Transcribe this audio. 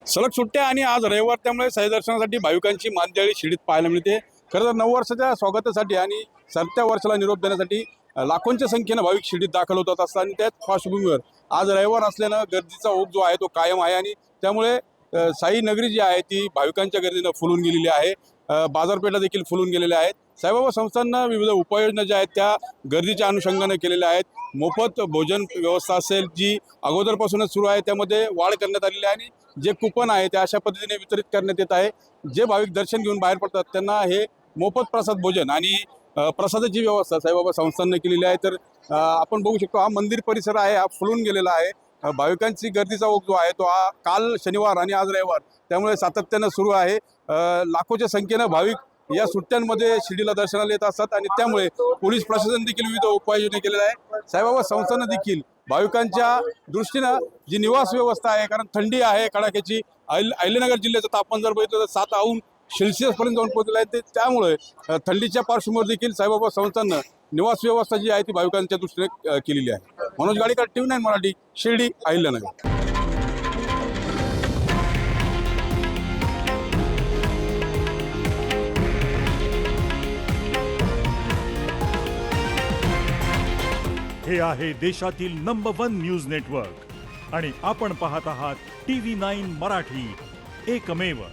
सलग सुट्ट्या आणि आज रविवार त्यामुळे साई दर्शनासाठी भाविकांची मांदियाळी शिडीत पाहायला मिळते। खरं तर नववर्षाच्या स्वागतासाठी आणि सरत्या वर्षाला निरोप देण्यासाठी लाखोंच्या संख्येने भाविक शिडीत दाखल होतात असतात आणि त्याच पार्श्वभूमीवर आज रविवार असल्यानं गर्दीचा ओघ जो आहे तो कायम आहे आणि त्यामुळे साई नगरी जी आहे ती भाविकांच्या गर्दीनं फुलून गेलेली आहे। बाजारपेठा देखील फुलून गेलेल्या आहेत। साईबाबा संस्थांना विविध उपाययोजना ज्या आहेत त्या गर्दीच्या अनुषंगाने केलेल्या आहेत। मोफत भोजन व्यवस्था असेल जी अगोदरपासूनच सुरू आहे, त्यामध्ये वाढ करण्यात आलेली आहे आणि जे कुपन आहे ते अशा पद्धतीने वितरित करण्यात येत आहे। जे भाविक दर्शन घेऊन बाहेर पडतात त्यांना हे मोफत प्रसाद भोजन आणि प्रसादाची व्यवस्था साईबाबा संस्थांनी केलेली आहे। तर आपण बघू शकतो हा मंदिर परिसर आहे, हा फुलून गेलेला आहे। भाविकांची गर्दीचा ओघ जो आहे तो हा काल शनिवार आणि आज रविवार त्यामुळे सातत्यानं सुरू आहे। लाखोच्या संख्येनं भाविक या सुट्ट्यांमध्ये शिर्डीला दर्शनाला येत असतात आणि त्यामुळे पोलीस प्रशासन देखील विविध उपाययोजना केलेल्या आहे। साईबाबा संस्थानं देखील भाविकांच्या दृष्टीनं जी निवास व्यवस्था आहे, कारण थंडी आहे कडाक्याची, अहिल्यानगर जिल्ह्याचं तापमान जर बघितलं तर 7 अंश सेल्सिअस पर्यंत जाऊन पोहोचलेलं आहे। ते त्यामुळे थंडीच्या पार्श्वभूमीवर देखील साईबाबा संस्थानं निवास व्यवस्था जी आहे ती भाविकांच्या दृष्टीने केलेली आहे। मनोज गाडीकर, TV9 मराठी, शिर्डी, अहिल्यानगर। हे आहे देशातील नंबर 1 न्यूज नेटवर्क आणि आपण पाहत आहात TV9 मराठी, एकमेव।